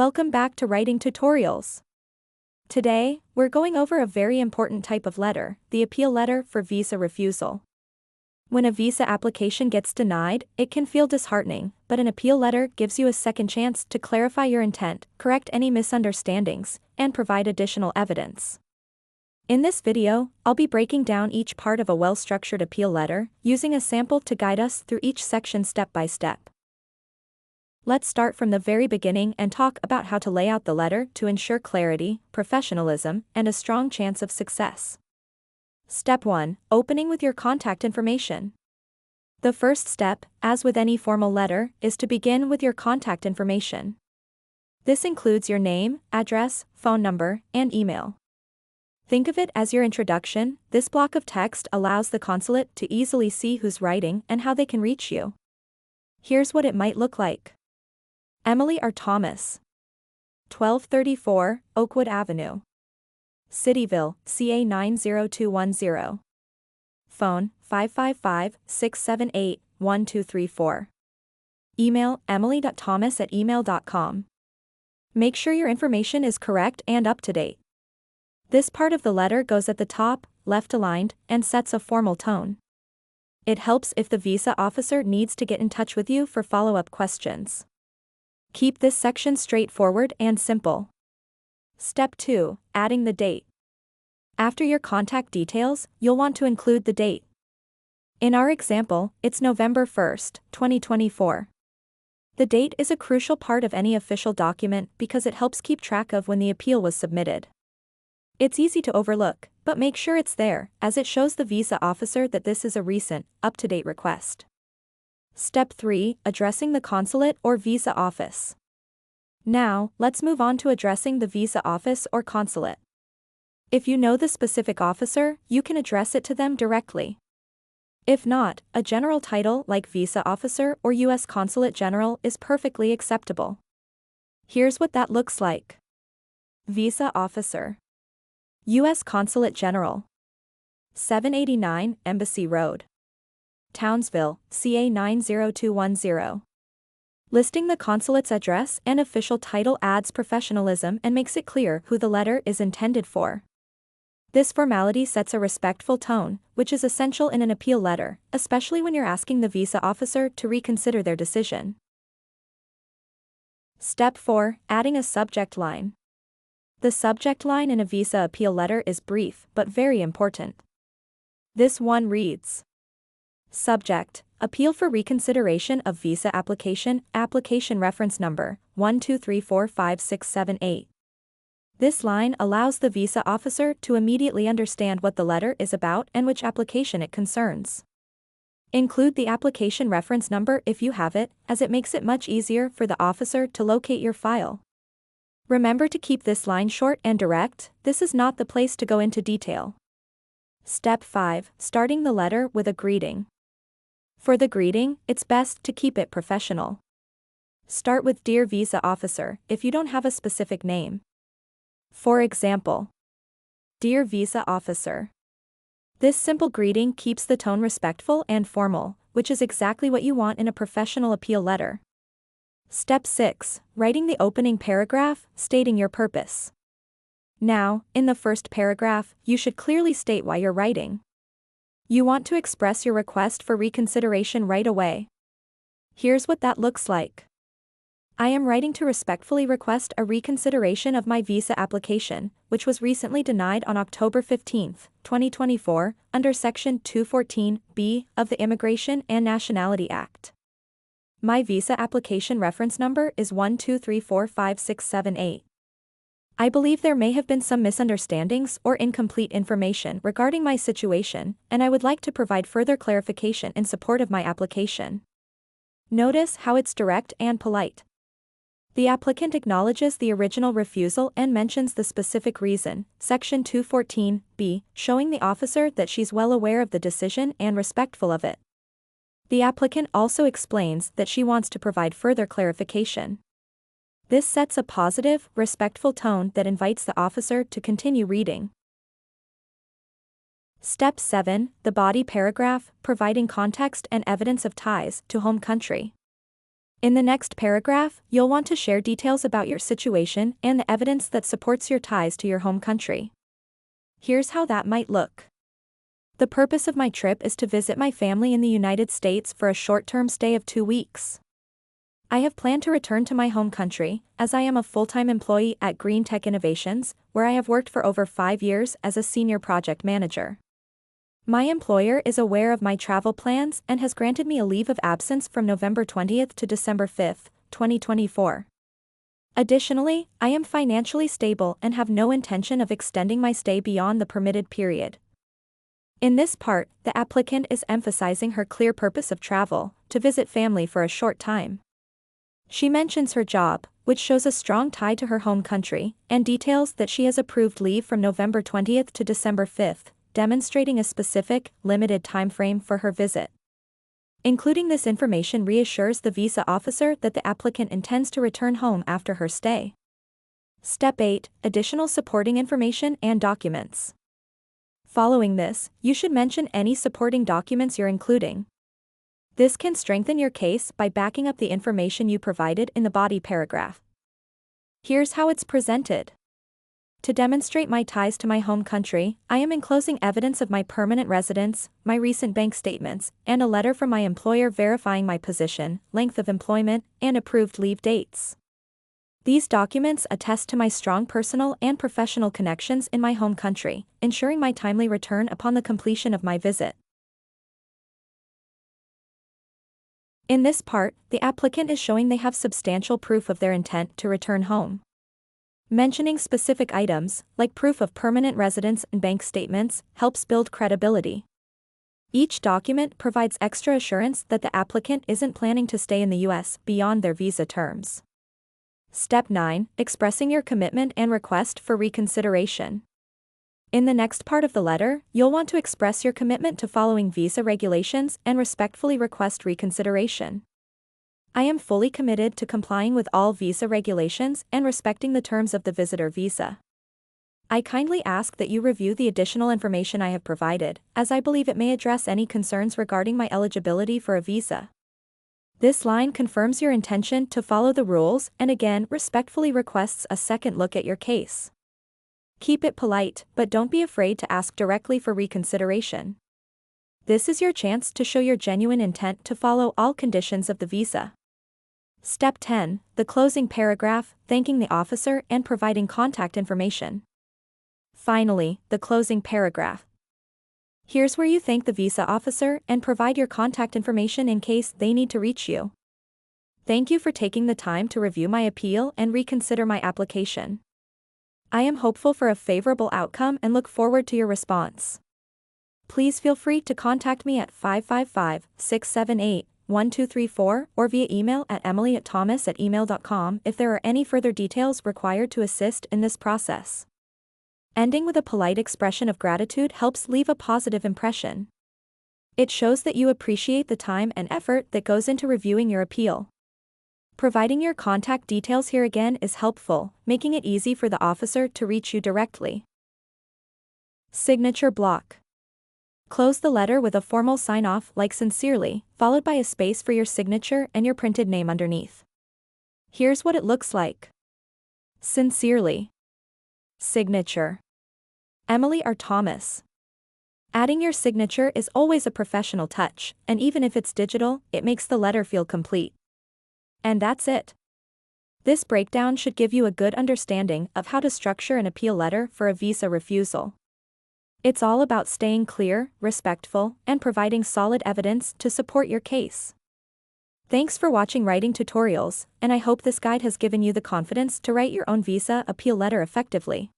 Welcome back to Writing Tutorials. Today, we're going over a very important type of letter, the appeal letter for visa refusal. When a visa application gets denied, it can feel disheartening, but an appeal letter gives you a second chance to clarify your intent, correct any misunderstandings, and provide additional evidence. In this video, I'll be breaking down each part of a well-structured appeal letter, using a sample to guide us through each section step by step. Let's start from the very beginning and talk about how to lay out the letter to ensure clarity, professionalism, and a strong chance of success. Step 1. Opening with your contact information. The first step, as with any formal letter, is to begin with your contact information. This includes your name, address, phone number, and email. Think of it as your introduction. This block of text allows the consulate to easily see who's writing and how they can reach you. Here's what it might look like. Emily R. Thomas, 1234, Oakwood Avenue, Cityville, CA 90210. Phone, 555-678-1234. Email, emily.thomas@email.com. Make sure your information is correct and up to date. This part of the letter goes at the top, left aligned, and sets a formal tone. It helps if the visa officer needs to get in touch with you for follow-up questions. Keep this section straightforward and simple. Step 2. Adding the date. After your contact details, you'll want to include the date. In our example, it's November 1st, 2024. The date is a crucial part of any official document because it helps keep track of when the appeal was submitted. It's easy to overlook, but make sure it's there, as it shows the visa officer that this is a recent, up-to-date request. Step 3. Addressing the consulate or visa office. Now, let's move on to addressing the visa office or consulate. If you know the specific officer, you can address it to them directly. If not, a general title like visa officer or U.S. Consulate General is perfectly acceptable. Here's what that looks like. Visa officer. U.S. Consulate General, 789 Embassy Road, Townsville, CA 90210. Listing the consulate's address and official title adds professionalism and makes it clear who the letter is intended for. This formality sets a respectful tone, which is essential in an appeal letter, especially when you're asking the visa officer to reconsider their decision. Step 4. Adding a subject line. The subject line in a visa appeal letter is brief but very important. This one reads: Subject, appeal for reconsideration of visa application, application reference number, 123456778. This line allows the visa officer to immediately understand what the letter is about and which application it concerns. Include the application reference number if you have it, as it makes it much easier for the officer to locate your file. Remember to keep this line short and direct. This is not the place to go into detail. Step 5. Starting the letter with a greeting. For the greeting, it's best to keep it professional. Start with Dear Visa Officer if you don't have a specific name. For example, Dear Visa Officer. This simple greeting keeps the tone respectful and formal, which is exactly what you want in a professional appeal letter. Step 6. Writing the opening paragraph, stating your purpose. Now, in the first paragraph, you should clearly state why you're writing. You want to express your request for reconsideration right away. Here's what that looks like. I am writing to respectfully request a reconsideration of my visa application, which was recently denied on October 15, 2024, under Section 214(b) of the Immigration and Nationality Act. My visa application reference number is 123456778. I believe there may have been some misunderstandings or incomplete information regarding my situation, and I would like to provide further clarification in support of my application. Notice how it's direct and polite. The applicant acknowledges the original refusal and mentions the specific reason, Section 214(b), showing the officer that she's well aware of the decision and respectful of it. The applicant also explains that she wants to provide further clarification. This sets a positive, respectful tone that invites the officer to continue reading. Step 7. The body paragraph, providing context and evidence of ties to home country. In the next paragraph, you'll want to share details about your situation and the evidence that supports your ties to your home country. Here's how that might look. The purpose of my trip is to visit my family in the United States for a short-term stay of 2 weeks. I have planned to return to my home country, as I am a full-time employee at Green Tech Innovations, where I have worked for over 5 years as a senior project manager. My employer is aware of my travel plans and has granted me a leave of absence from November 20th to December 5th, 2024. Additionally, I am financially stable and have no intention of extending my stay beyond the permitted period. In this part, the applicant is emphasizing her clear purpose of travel, to visit family for a short time. She mentions her job, which shows a strong tie to her home country, and details that she has approved leave from November 20th to December 5th, demonstrating a specific, limited time frame for her visit. Including this information reassures the visa officer that the applicant intends to return home after her stay. Step 8. Additional supporting information and documents. Following this, you should mention any supporting documents you're including. This can strengthen your case by backing up the information you provided in the body paragraph. Here's how it's presented. To demonstrate my ties to my home country, I am enclosing evidence of my permanent residence, my recent bank statements, and a letter from my employer verifying my position, length of employment, and approved leave dates. These documents attest to my strong personal and professional connections in my home country, ensuring my timely return upon the completion of my visit. In this part, the applicant is showing they have substantial proof of their intent to return home. Mentioning specific items, like proof of permanent residence and bank statements, helps build credibility. Each document provides extra assurance that the applicant isn't planning to stay in the U.S. beyond their visa terms. Step 9. Expressing your commitment and request for reconsideration. In the next part of the letter, you'll want to express your commitment to following visa regulations and respectfully request reconsideration. I am fully committed to complying with all visa regulations and respecting the terms of the visitor visa. I kindly ask that you review the additional information I have provided, as I believe it may address any concerns regarding my eligibility for a visa. This line confirms your intention to follow the rules and again respectfully requests a second look at your case. Keep it polite, but don't be afraid to ask directly for reconsideration. This is your chance to show your genuine intent to follow all conditions of the visa. Step 10. The closing paragraph, thanking the officer and providing contact information. Finally, the closing paragraph. Here's where you thank the visa officer and provide your contact information in case they need to reach you. Thank you for taking the time to review my appeal and reconsider my application. I am hopeful for a favorable outcome and look forward to your response. Please feel free to contact me at 555-678-1234 or via email at emily@thomas@email.com if there are any further details required to assist in this process. Ending with a polite expression of gratitude helps leave a positive impression. It shows that you appreciate the time and effort that goes into reviewing your appeal. Providing your contact details here again is helpful, making it easy for the officer to reach you directly. Signature block. Close the letter with a formal sign-off like "Sincerely," followed by a space for your signature and your printed name underneath. Here's what it looks like. Sincerely. Signature. Emily R. Thomas. Adding your signature is always a professional touch, and even if it's digital, it makes the letter feel complete. And that's it. This breakdown should give you a good understanding of how to structure an appeal letter for a visa refusal. It's all about staying clear, respectful, and providing solid evidence to support your case. Thanks for watching Writing Tutorials, and I hope this guide has given you the confidence to write your own visa appeal letter effectively.